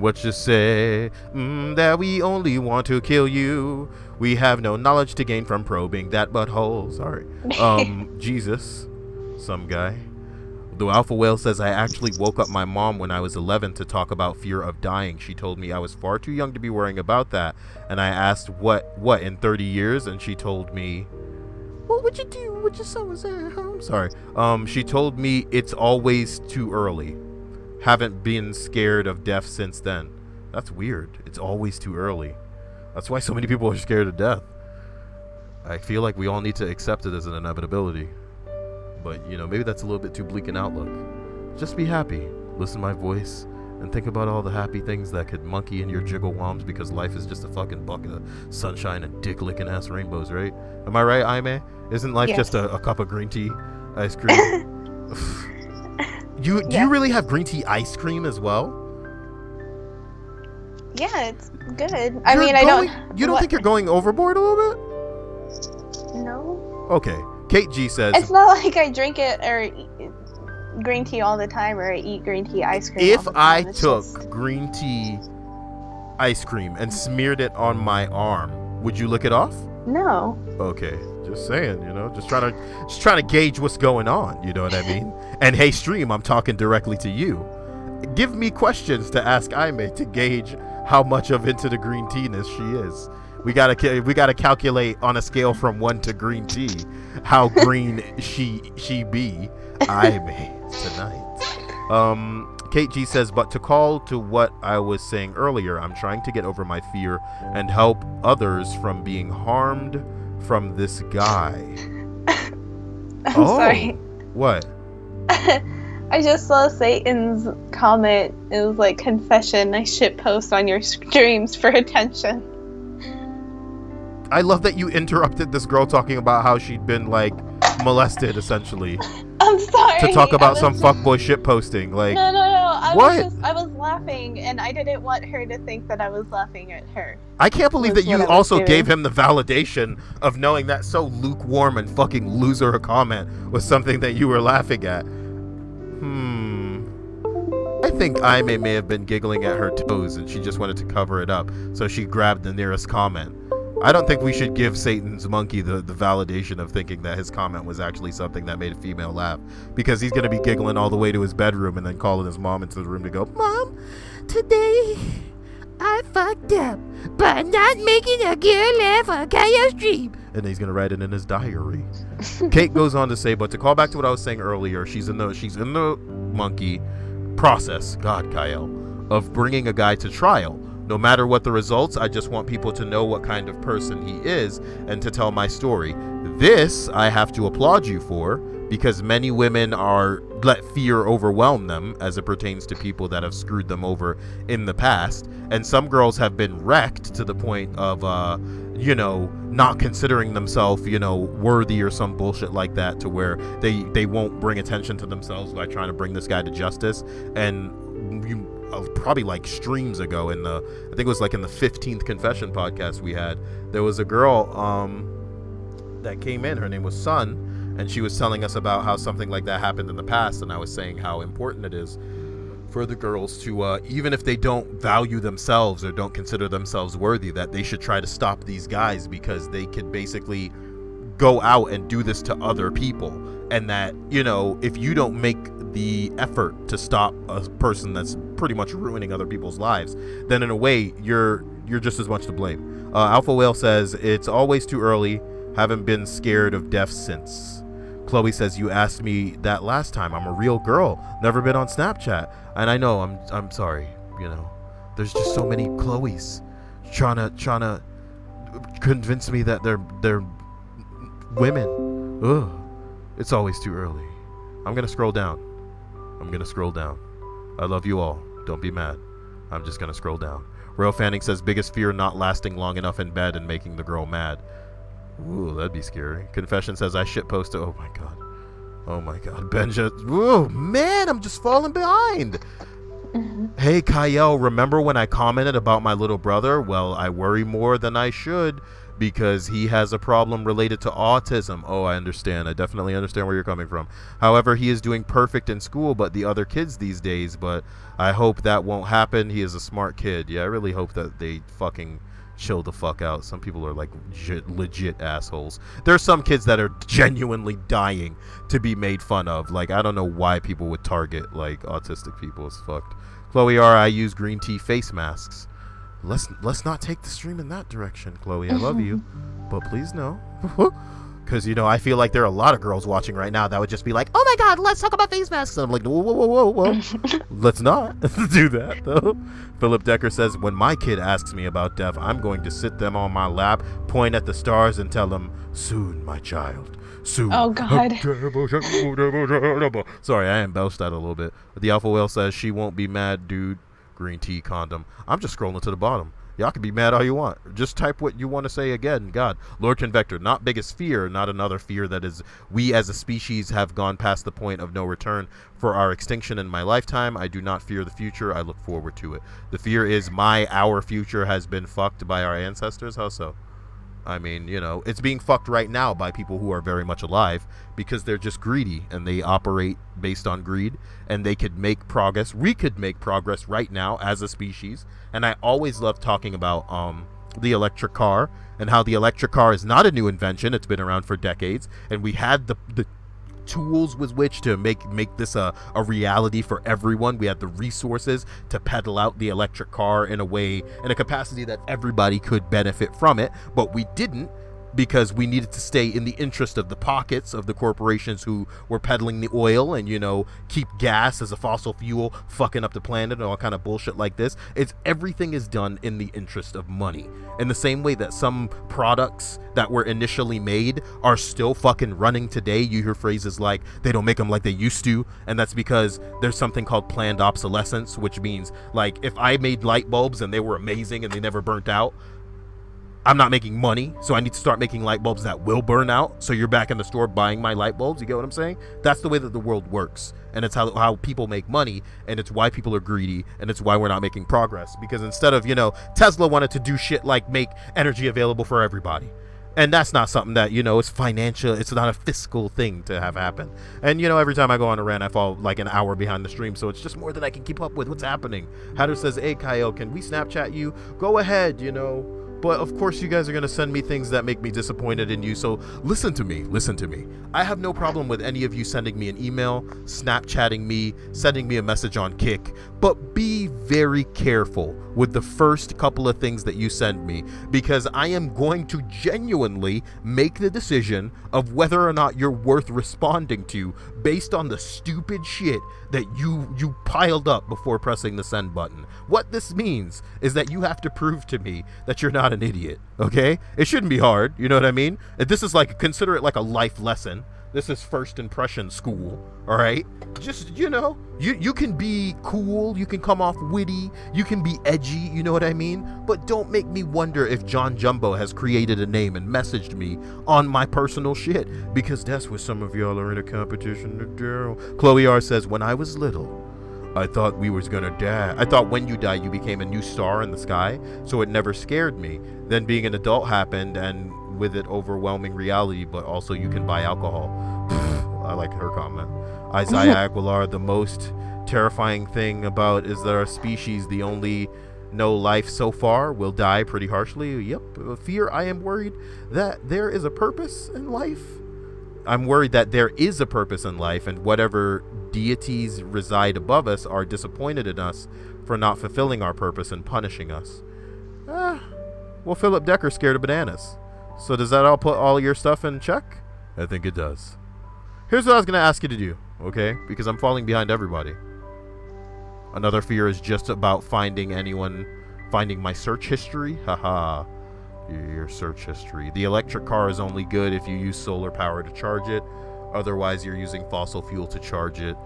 What you say? That we only want to kill you. We have no knowledge to gain from probing that butthole. Sorry. Jesus. Some guy. The Alpha Whale says, I actually woke up my mom when I was 11 to talk about fear of dying. She told me I was far too young to be worrying about that. And I asked, what, in 30 years? And she told me, what would you do? Would you so I'm sorry. She told me it's always too early. Haven't been scared of death since then. That's weird. It's always too early. That's why so many people are scared of death. I feel like we all need to accept it as an inevitability. But, you know, maybe that's a little bit too bleak an outlook. Just be happy. Listen to my voice. And think about all the happy things that could monkey in your jiggle woms, because life is just a fucking bucket of sunshine and dick-licking ass rainbows, right? Am I right, Aime? Isn't life just a cup of green tea ice cream? Do you really have green tea ice cream as well? Yeah, it's good. You don't think you're going overboard a little bit? No. Okay. Kate G says, it's not like I drink it or eat green tea all the time, or I eat green tea ice cream if all the time. I took green tea ice cream and smeared it on my arm, would you lick it off? No. Okay, just saying, you know, just trying to gauge what's going on, you know what I mean? And hey, stream, I'm talking directly to you. Give me questions to ask Aime to gauge how much of into the green tea-ness she is. We gotta calculate on a scale from 1 to green tea how green she be Aime tonight. Kate G says, but to call to what I was saying earlier, I'm trying to get over my fear and help others from being harmed from this guy. I'm sorry. What? I just saw Satan's comment. It was like, confession, I shitpost on your streams for attention. I love that you interrupted this girl talking about how she'd been like molested, essentially. I'm sorry. To talk about some fuckboy shit posting. Like, no. I what? was laughing, and I didn't want her to think that I was laughing at her. I can't believe that you also gave him the validation of knowing that so lukewarm and fucking loser a comment was something that you were laughing at. I think Aime may have been giggling at her toes and she just wanted to cover it up, so she grabbed the nearest comment. I don't think we should give Satan's monkey the validation of thinking that his comment was actually something that made a female laugh, because he's going to be giggling all the way to his bedroom and then calling his mom into the room to go, Mom, today I fucked up by not making a girl laugh on Kaya's stream. And he's going to write it in his diary. Kate goes on to say, but to call back to what I was saying earlier, she's in the monkey process, God, Kyle, of bringing a guy to trial. No matter what the results, I just want people to know what kind of person he is and to tell my story. This I have to applaud you for, because many women are let fear overwhelm them as it pertains to people that have screwed them over in the past. And some girls have been wrecked to the point of, not considering themselves, worthy or some bullshit like that, to where they won't bring attention to themselves by trying to bring this guy to justice. And probably like streams ago I think it was like in the 15th confession podcast we had, there was a girl that came in, her name was Sun, and she was telling us about how something like that happened in the past, and I was saying how important it is for the girls to, even if they don't value themselves or don't consider themselves worthy, that they should try to stop these guys, because they could basically go out and do this to other people. And that, if you don't make the effort to stop a person that's pretty much ruining other people's lives, then in a way you're just as much to blame. Alpha Whale says, it's always too early, haven't been scared of death since. Chloe says, you asked me that last time, I'm a real girl, never been on Snapchat. And I know, I'm sorry, there's just so many Chloes trying to convince me that they're women. Ugh, it's always too early. I'm gonna scroll down. I love you all. Don't be mad. I'm just gonna scroll down. Royal Fanning says, biggest fear, not lasting long enough in bed and making the girl mad. Ooh, that'd be scary. Confession says, I shitposted. Oh my god. Benja. Whoa, man, I'm just falling behind. Hey, Kyle, remember when I commented about my little brother? Well, I worry more than I should, because he has a problem related to autism. Oh, I understand. I definitely understand where you're coming from. However, he is doing perfect in school, but the other kids these days, but I hope that won't happen. He is a smart kid. Yeah, I really hope that they fucking chill the fuck out. Some people are like legit assholes. There's some kids that are genuinely dying to be made fun of. Like, I don't know why people would target like autistic people. It's fucked. Chloe R, I use green tea face masks. Let's not take the stream in that direction, Chloe. I love you, but please no. Because, I feel like there are a lot of girls watching right now that would just be like, oh my god, let's talk about face masks. And I'm like, whoa. Let's not do that, though. Philip Decker says, when my kid asks me about death, I'm going to sit them on my lap, point at the stars, and tell them, soon, my child. Soon. Oh, God. Sorry, I embellished that a little bit. The Alpha Whale says, she won't be mad, dude. Green tea condom. I'm just scrolling to the bottom. Y'all can be mad all you want. Just type what you want to say again. God. Lord Convector, not biggest fear, not another fear that is we as a species have gone past the point of no return for our extinction in my lifetime. I do not fear the future. I look forward to it. The fear is our future has been fucked by our ancestors. How so? I mean, it's being fucked right now by people who are very much alive, because they're just greedy and they operate based on greed, and they could make progress. We could make progress right now as a species. And I always love talking about the electric car, and how the electric car is not a new invention. It's been around for decades, and we had the tools with which to make this a reality for everyone. We had the resources to pedal out the electric car in a capacity that everybody could benefit from it, but we didn't, because we needed to stay in the interest of the pockets of the corporations who were peddling the oil and keep gas as a fossil fuel, fucking up the planet and all kind of bullshit like this. Everything is done in the interest of money, in the same way that some products that were initially made are still fucking running today. You hear phrases like they don't make them like they used to, and that's because there's something called planned obsolescence, which means, like, if I made light bulbs and they were amazing and they never burnt out, I'm not making money, so I need to start making light bulbs that will burn out, so you're back in the store buying my light bulbs. You get what I'm saying? That's the way that the world works, and it's how people make money, and it's why people are greedy, and it's why we're not making progress. Because instead of, Tesla wanted to do shit like make energy available for everybody, and that's not something that, it's financial, it's not a fiscal thing to have happen. And, every time I go on a rant, I fall like an hour behind the stream, so it's just more than I can keep up with what's happening. Hatter says, hey, Kyle, can we Snapchat you? Go ahead, But of course you guys are going to send me things that make me disappointed in you. So listen to me. I have no problem with any of you sending me an email, Snapchatting me, sending me a message on Kik. But be very careful with the first couple of things that you send me, because I am going to genuinely make the decision of whether or not you're worth responding to based on the stupid shit that you piled up before pressing the send button. What this means is that you have to prove to me that you're not an idiot, okay? It shouldn't be hard, you know what I mean? This is like, consider it like a life lesson. This is first impression school, all right? Just, you know, you can be cool, you can come off witty, you can be edgy, you know what I mean? But don't make me wonder if John Jumbo has created a name and messaged me on my personal shit, because that's what some of y'all are in a competition to do. Chloe R says, when I was little, I thought we was gonna die. I thought when you die, you became a new star in the sky, so it never scared me. Then being an adult happened, and with it, overwhelming reality, but also you can buy alcohol. I like her comment. Isaiah Aguilar, the most terrifying thing about is that our species, the only no life so far, will die pretty harshly. Yep. Fear, I am worried that there is a purpose in life. I'm worried that there is a purpose in life, and whatever deities reside above us are disappointed in us for not fulfilling our purpose and punishing us. Well, Philip Decker's scared of bananas. So does that all put all your stuff in check? I think it does. Here's what I was going to ask you to do, okay? Because I'm falling behind everybody. Another fear is just about finding my search history. Haha. Your search history. The electric car is only good if you use solar power to charge it. Otherwise, you're using fossil fuel to charge it.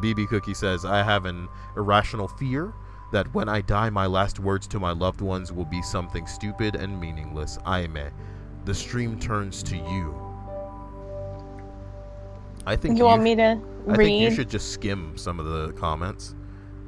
BB Cookie says, I have an irrational fear that when I die, my last words to my loved ones will be something stupid and meaningless. Aime. The stream turns to you. I think you want me to read? I think you should just skim some of the comments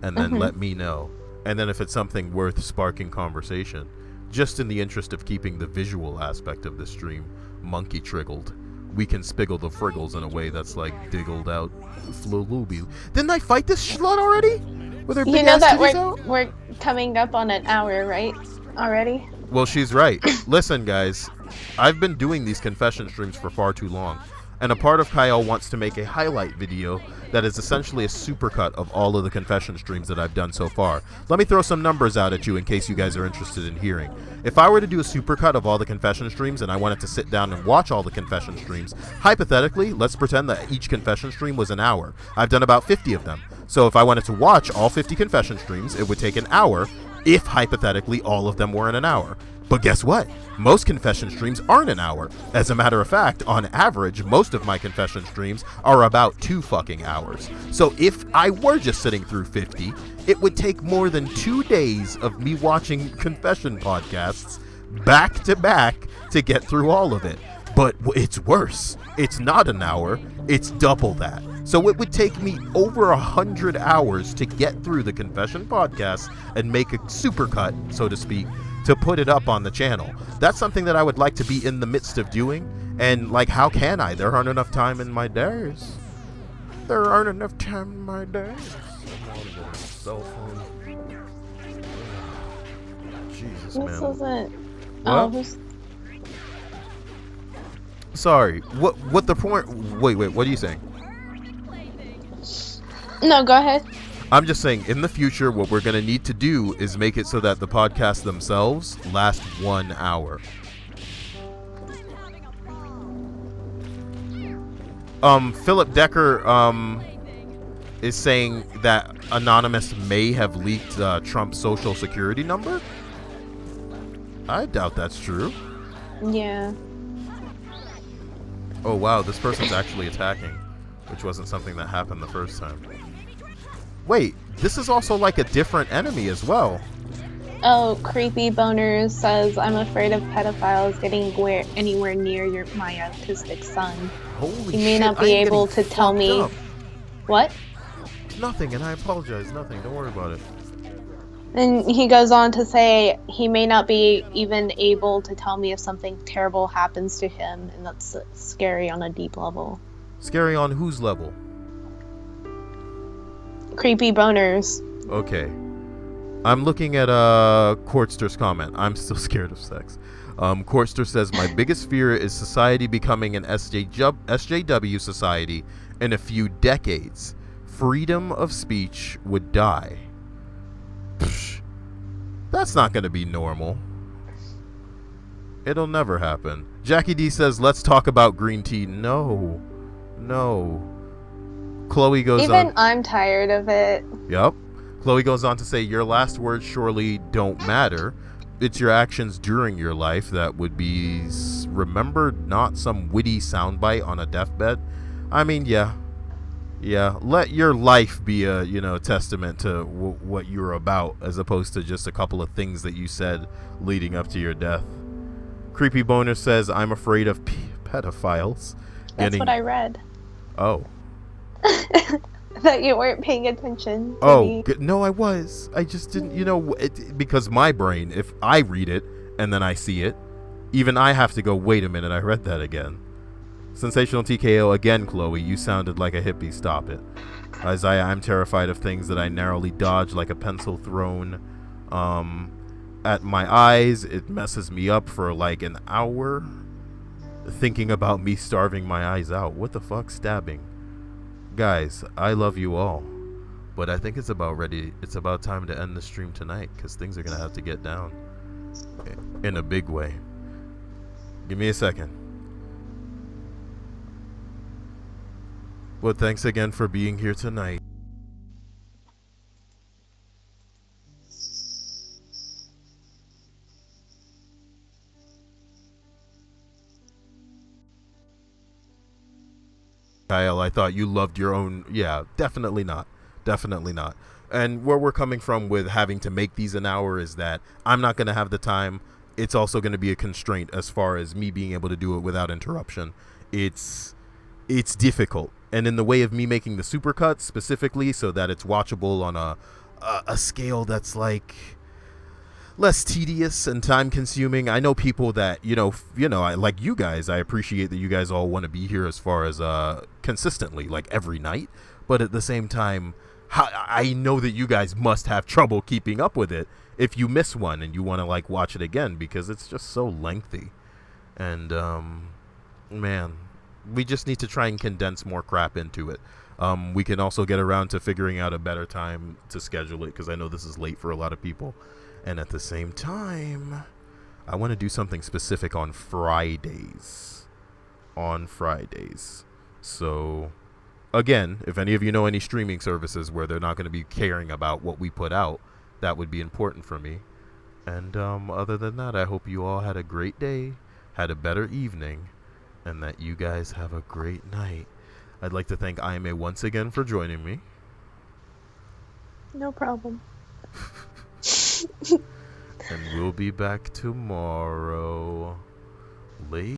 and then let me know. And then if it's something worth sparking conversation, just in the interest of keeping the visual aspect of the stream monkey triggled, we can spiggle the friggles in a way that's like diggled out flulubi. Didn't I fight this slut already? With her big You know ass that titties out? we're coming up on an hour, right? Already? Well, she's right. Listen, guys, I've been doing these confession streams for far too long, and a part of Kyle wants to make a highlight video that is essentially a supercut of all of the confession streams that I've done so far. Let me throw some numbers out at you in case you guys are interested in hearing. If I were to do a supercut of all the confession streams and I wanted to sit down and watch all the confession streams, hypothetically, let's pretend that each confession stream was an hour. I've done about 50 of them. So if I wanted to watch all 50 confession streams, it would take an hour if hypothetically all of them were in an hour. But guess what? Most confession streams aren't an hour. As a matter of fact, on average, most of my confession streams are about 2 fucking hours. So if I were just sitting through 50, it would take more than 2 days of me watching confession podcasts back to back to get through all of it. But it's worse. It's not an hour. It's double that. So it would take me over 100 hours to get through the confession podcast and make a supercut, so to speak, to put it up on the channel. That's something that I would like to be in the midst of doing. And like, how can I? There aren't enough time in my days. There aren't enough time in my days. Cell phone. Jesus, This man. isn't. What? Oh, who's. Sorry. What the point? Wait. What are you saying? No, go ahead. I'm just saying, in the future, what we're going to need to do is make it so that the podcasts themselves last 1 hour. Philip Decker is saying that Anonymous may have leaked Trump's social security number. I doubt that's true. Yeah. Oh wow, this person's actually attacking, which wasn't something that happened the first time. Wait, this is also like a different enemy as well. Oh, Creepy Boners says, I'm afraid of pedophiles getting anywhere near my autistic son. Holy You may shit, not I be am able getting to tell fucked me. up. What? Nothing, and I apologize. Nothing. Don't worry about it. And he goes on to say he may not be even able to tell me if something terrible happens to him, and that's scary on a deep level. Scary on whose level? Creepy Boners. Okay. I'm looking at Courtster's comment. I'm still scared of sex. Courtster says, my biggest fear is society becoming an SJW society in a few decades. freedom of speech would die. Psh, that's not going to be normal. It'll never happen. Jackie D says, let's talk about green tea. No. Chloe goes on. Even I'm tired of it. Yep. Chloe goes on to say, your last words surely don't matter. It's your actions during your life that would be remembered, not some witty soundbite on a deathbed. I mean, yeah. Let your life be a, testament to what you're about, as opposed to just a couple of things that you said leading up to your death. Creepy Boner says, I'm afraid of pedophiles. That's what I read. Oh. That you weren't paying attention to me. No, I was. I just didn't, because my brain, if I read it and then I see it, even I have to go, wait a minute, I read that again. Sensational TKO, again, Chloe, you sounded like a hippie, stop it. Isaiah, I'm terrified of things that I narrowly dodge like a pencil thrown at my eyes. It messes me up for like an hour thinking about me starving my eyes out. What the fuck, stabbing? Guys, I love you all, but I think it's about time to end the stream tonight, because things are gonna have to get down in a big way. Give me a second. Well, thanks again for being here tonight. Kyle, I thought you loved your own. Yeah, definitely not. And where we're coming from with having to make these an hour is that I'm not going to have the time. It's also going to be a constraint as far as me being able to do it without interruption. It's difficult. And in the way of me making the supercuts specifically so that it's watchable on a scale that's like less tedious and time consuming. I know people that, I like you guys. I appreciate that you guys all want to be here as far as consistently, like every night. But at the same time, I know that you guys must have trouble keeping up with it if you miss one and you want to like watch it again, because it's just so lengthy. And man, we just need to try and condense more crap into it. We can also get around to figuring out a better time to schedule it, because I know this is late for a lot of people. And at the same time, I want to do something specific on Fridays. So, again, if any of you know any streaming services where they're not going to be caring about what we put out, that would be important for me. And other than that, I hope you all had a great day, had a better evening, and that you guys have a great night. I'd like to thank IMA once again for joining me. No problem. And we'll be back tomorrow. Late.